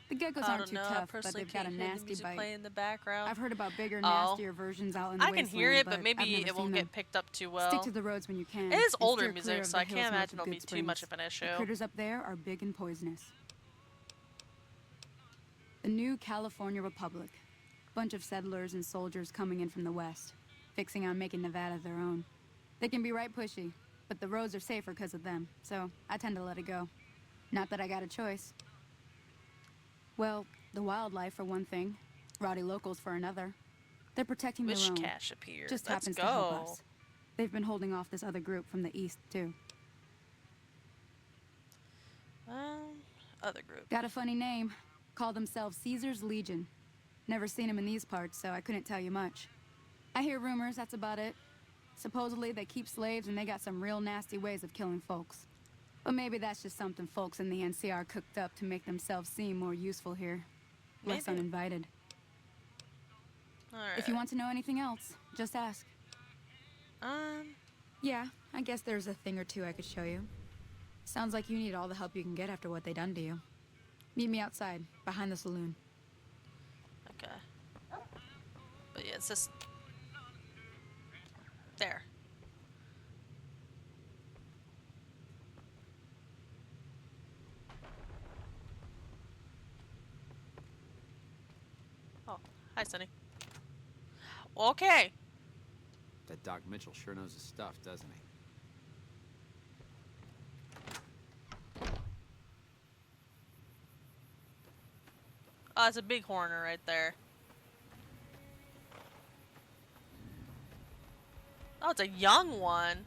Speaker 10: The geckos
Speaker 2: I
Speaker 10: aren't
Speaker 2: don't
Speaker 10: too
Speaker 2: know.
Speaker 10: tough,
Speaker 2: I
Speaker 10: but they've got a
Speaker 2: can't hear the
Speaker 10: nasty
Speaker 2: music
Speaker 10: bite.
Speaker 2: playing in the background.
Speaker 10: I've heard about bigger, nastier versions out in the
Speaker 2: I can hear
Speaker 10: wasteland,
Speaker 2: it, but maybe
Speaker 10: I've never
Speaker 2: it won't
Speaker 10: seen
Speaker 2: get
Speaker 10: them.
Speaker 2: picked up too well.
Speaker 10: Stick to the roads when you can.
Speaker 2: It is
Speaker 10: and
Speaker 2: older
Speaker 10: steer
Speaker 2: music,
Speaker 10: clear of
Speaker 2: so
Speaker 10: the
Speaker 2: I can't
Speaker 10: hills north
Speaker 2: imagine
Speaker 10: of
Speaker 2: it'll be
Speaker 10: Good
Speaker 2: too much
Speaker 10: Springs.
Speaker 2: of an issue.
Speaker 10: The critters up there are big and poisonous. The new California Republic. Bunch of settlers and soldiers coming in from the west, fixing on making Nevada their own. They can be right pushy, but the roads are safer because of them, so I tend to let it go. Not that I got a choice. Well, the wildlife for one thing, rowdy locals for another. They're protecting their
Speaker 2: Wish
Speaker 10: own.
Speaker 2: Cash appeared.
Speaker 10: Just
Speaker 2: Let's
Speaker 10: happens
Speaker 2: go.
Speaker 10: to help us. They've been holding off this other group from the east, too.
Speaker 2: Other group.
Speaker 10: Got a funny name. Call themselves Caesar's Legion. Never seen them in these parts, so I couldn't tell you much. I hear rumors, that's about it. Supposedly they keep slaves and they got some real nasty ways of killing folks. But maybe that's just something folks in the NCR cooked up to make themselves seem more useful here. Less
Speaker 2: Maybe.
Speaker 10: uninvited.
Speaker 2: Alright.
Speaker 10: If you want to know anything else, just ask. Yeah, I guess there's a thing or two I could show you. Sounds like you need all the help you can get after what they done to you. Meet me outside, behind the saloon.
Speaker 2: Okay. But yeah, it's just... There. Oh, hi, Sonny. Okay.
Speaker 5: That Doc Mitchell sure knows his stuff, doesn't he?
Speaker 2: Oh, it's a big horner right there. Oh, it's a young one.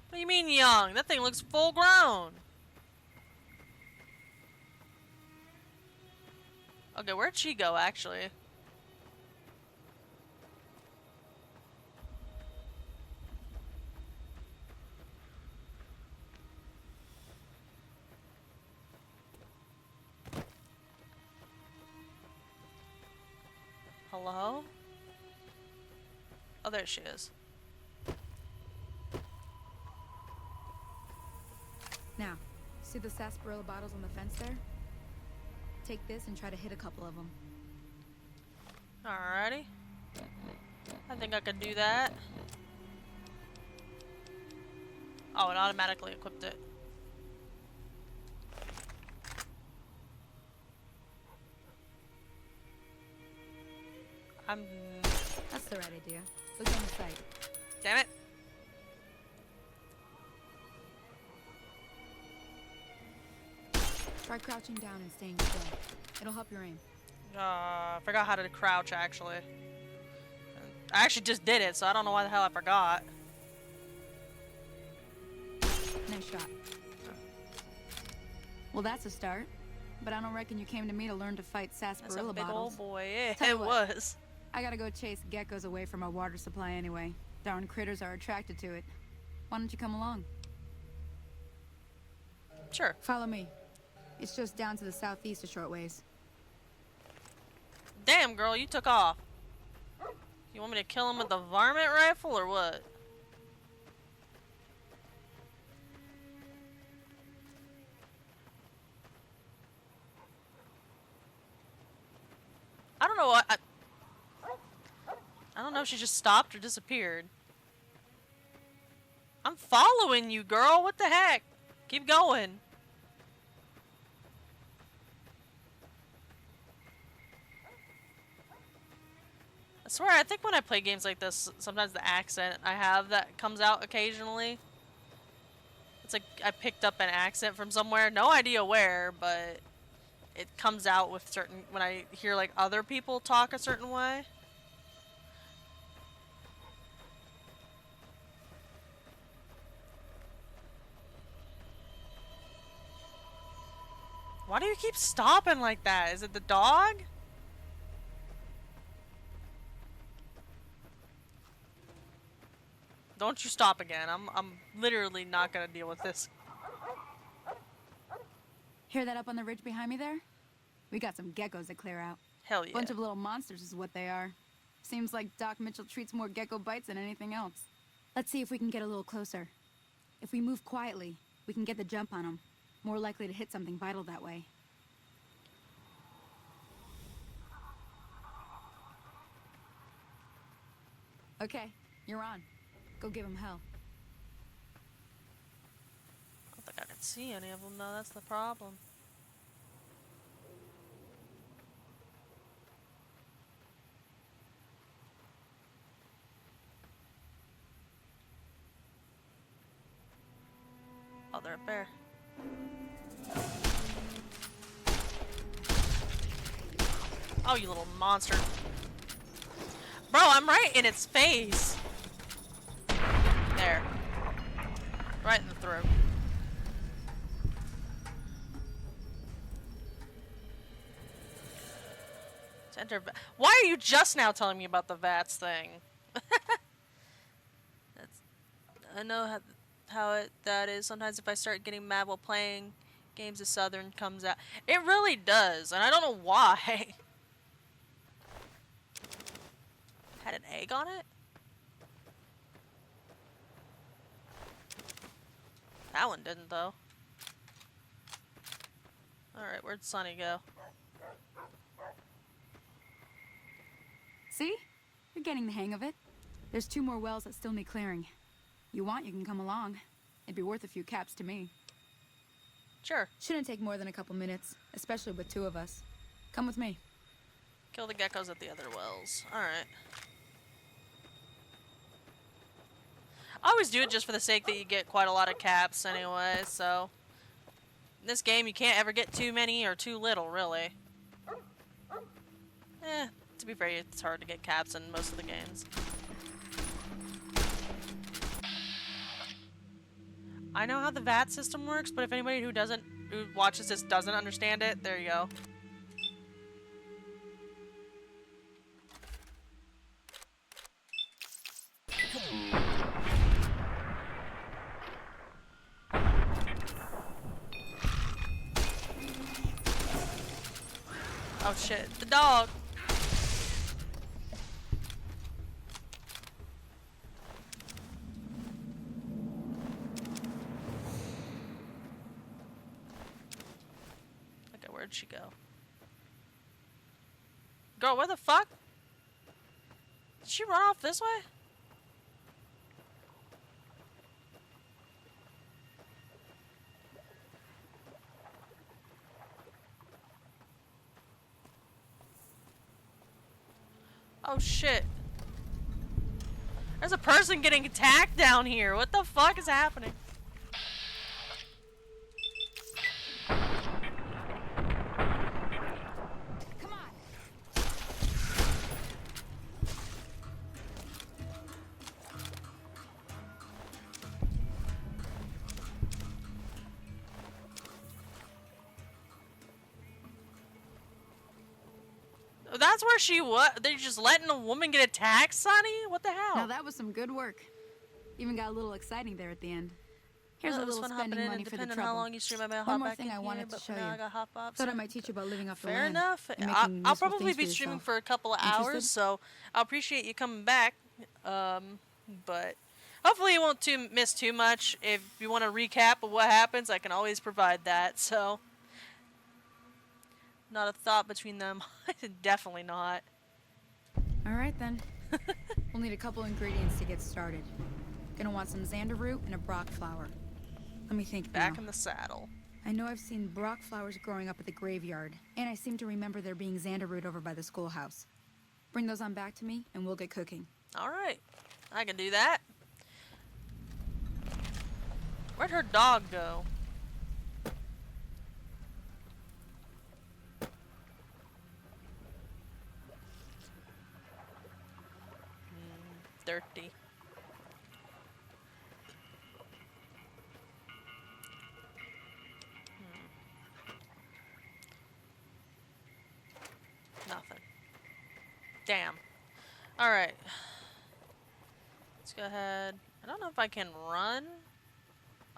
Speaker 2: What do you mean young? That thing looks full grown. Okay, where'd she go, actually? Hello? Oh, there she is.
Speaker 10: Now, see the sarsaparilla bottles on the fence there? Take this and try to hit a couple of them.
Speaker 2: Alrighty. I think I can do that. Oh, it automatically equipped it. I'm...
Speaker 10: That's the right idea. Look on the site.
Speaker 2: Damn it.
Speaker 10: Try crouching down and staying still. It'll help your aim.
Speaker 2: I forgot how to crouch, actually. I actually just did it, so I don't know why the hell I forgot.
Speaker 10: Nice shot. Well, that's a start. But I don't reckon you came to me to learn to fight
Speaker 2: That's a
Speaker 10: sarsaparilla
Speaker 2: big
Speaker 10: bottles.
Speaker 2: old boy. Yeah,
Speaker 10: Tell you
Speaker 2: it
Speaker 10: what.
Speaker 2: was.
Speaker 10: I gotta go chase geckos away from our water supply anyway. Darn critters are attracted to it. Why don't you come along?
Speaker 2: Sure.
Speaker 10: Follow me. It's just down to the southeast a short ways.
Speaker 2: Damn, girl, you took off. You want me to kill him with the varmint rifle or what? I don't know what. I don't know if she just stopped or disappeared. I'm following you, girl. What the heck? Keep going. I swear, I think when I play games like this, sometimes the accent I have that comes out occasionally. It's like I picked up an accent from somewhere. No idea where, but it comes out with certain... when I hear like other people talk a certain way. Why do you keep stopping like that? Is it the dog? Don't you stop again. I'm literally not gonna deal with this.
Speaker 10: Hear that up on the ridge behind me there? We got some geckos to clear out.
Speaker 2: Hell yeah.
Speaker 10: Bunch of little monsters is what they are. Seems like Doc Mitchell treats more gecko bites than anything else. Let's see if we can get a little closer. If we move quietly, we can get the jump on them. More likely to hit something vital that way. Okay, you're on. Go give him hell.
Speaker 2: I don't think I can see any of them though, that's the problem. Oh, they're up there. Oh, you little monster. Bro, I'm right in its face. There. Right in the throat. To enter Why are you just now telling me about the VATS thing? I know that is. Sometimes if I start getting mad while playing games, the Southern comes out. It really does, and I don't know why. Had an egg on it? That one didn't, though. Alright, where'd Sonny go?
Speaker 10: See? You're getting the hang of it. There's 2 more wells that still need clearing. You want, you can come along. It'd be worth a few caps to me.
Speaker 2: Sure.
Speaker 10: Shouldn't take more than a couple minutes, especially with 2 of us. Come with me.
Speaker 2: Kill the geckos at the other wells. Alright. I always do it just for the sake that you get quite a lot of caps anyway, so... In this game, you can't ever get too many or too little, really. To be fair, it's hard to get caps in most of the games. I know how the VAT system works, but if anybody who watches this doesn't understand it, there you go. Oh shit, the dog! Okay, where'd she go? Girl, where the fuck? Did she run off this way? Oh shit. There's a person getting attacked down here. What the fuck is happening?
Speaker 10: Come on.
Speaker 2: That's where she was. They're just letting a woman get attacked, Sonny? What the hell?
Speaker 10: Now that was some good work. Even got a little exciting there at the end. Here's a little spending money for the trouble.
Speaker 2: How long you stream, I may
Speaker 10: One
Speaker 2: hop
Speaker 10: more
Speaker 2: back
Speaker 10: thing
Speaker 2: in
Speaker 10: I wanted
Speaker 2: here,
Speaker 10: to show
Speaker 2: but now
Speaker 10: you.
Speaker 2: I gotta hop up,
Speaker 10: Thought I
Speaker 2: so-
Speaker 10: might teach you about living off the
Speaker 2: Fair
Speaker 10: land.
Speaker 2: enough.
Speaker 10: and
Speaker 2: I'll
Speaker 10: making useful
Speaker 2: probably
Speaker 10: things
Speaker 2: be
Speaker 10: for
Speaker 2: streaming
Speaker 10: yourself.
Speaker 2: for a couple of
Speaker 10: Interested?
Speaker 2: hours, so I'll appreciate you coming back. But hopefully you won't miss too much. If you want a recap of what happens, I can always provide that. So, not a thought between them. Definitely not.
Speaker 10: All right then. We'll need a couple ingredients to get started. Gonna want some xander root and a brock flower. Let me think
Speaker 2: Back
Speaker 10: now.
Speaker 2: in the saddle.
Speaker 10: I know I've seen brock flowers growing up at the graveyard, and I seem to remember there being xander root over by the schoolhouse. Bring those on back to me, and we'll get cooking.
Speaker 2: All right, I can do that. Where'd her dog go? Dirty. Nothing. Damn. Alright. Let's go ahead. I don't know if I can run.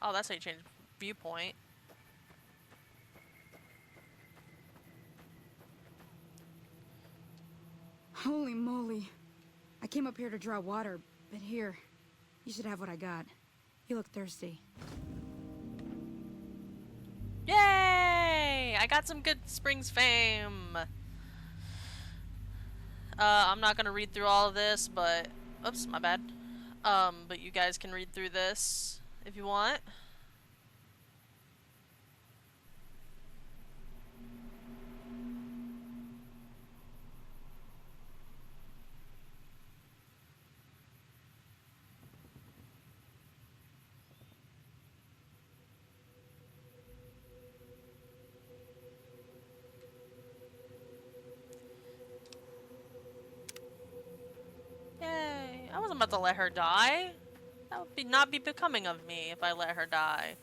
Speaker 2: Oh, that's how you change viewpoint.
Speaker 10: Holy moly. I came up here to draw water, but here, you should have what I got. You look thirsty.
Speaker 2: Yay! I got some Good Springs fame. I'm not gonna read through all of this, but oops, my bad. But you guys can read through this if you want. Yay! I wasn't about to let her die. That would not be becoming of me if I let her die.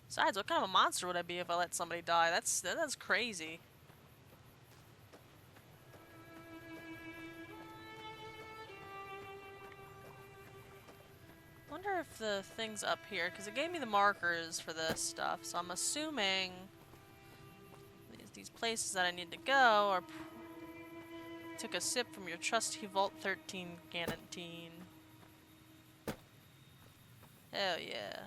Speaker 2: Besides, what kind of a monster would I be if I let somebody die? That's crazy. Wonder if the thing's up here, because it gave me the markers for this stuff, so I'm assuming these places that I need to go are... Took a sip from your trusty Vault 13 canteen. Hell yeah.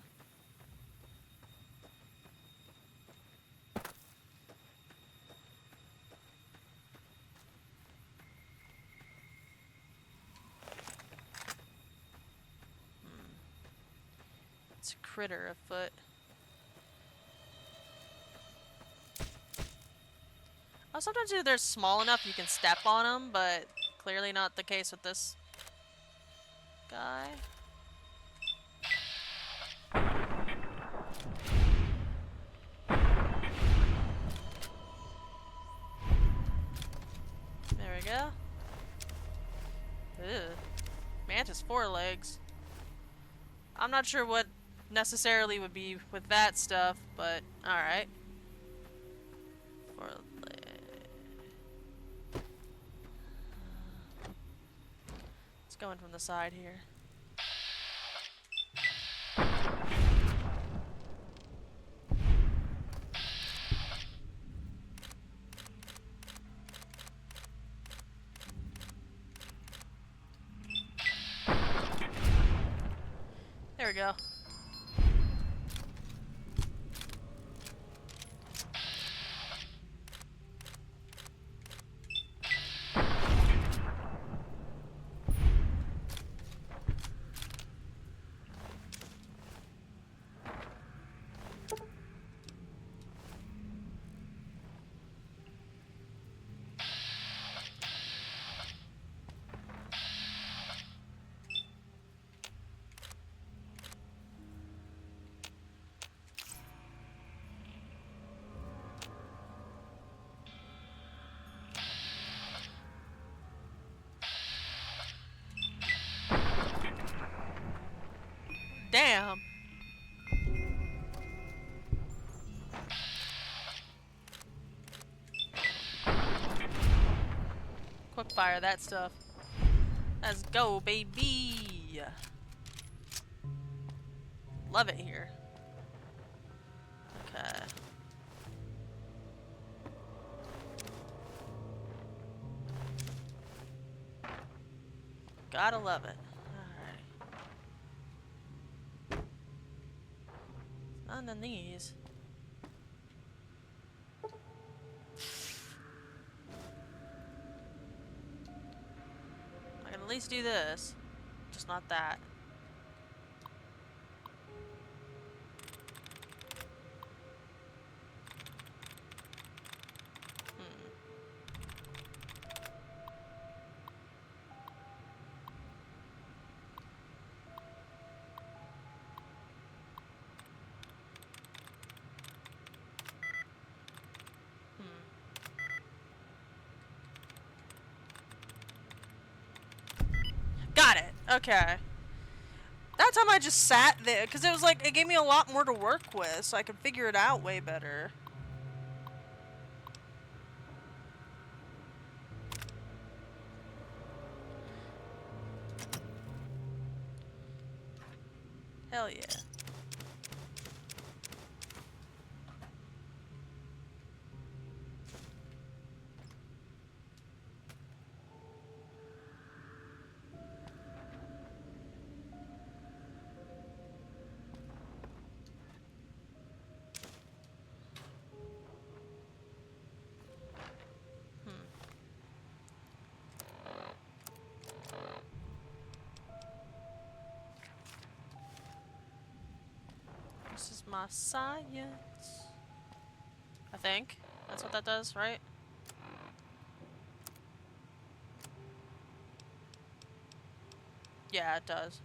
Speaker 2: It's a critter afoot. Oh, sometimes if they're small enough you can step on them, but clearly not the case with this guy. There we go. Ugh. Mantis forelegs. I'm not sure what necessarily would be with that stuff, but alright. Foreleg. Let's go in from the side here. There we go. Damn. Quick fire that stuff. Let's go, baby. Love it here. Okay. Gotta love it. Alright. None of these. I can at least do this. Just not that. Got it. Okay. That time I just sat there, because it was like, it gave me a lot more to work with, so I could figure it out way better. Hell yeah. This is my science. I think. That's what that does, right? Yeah, it does.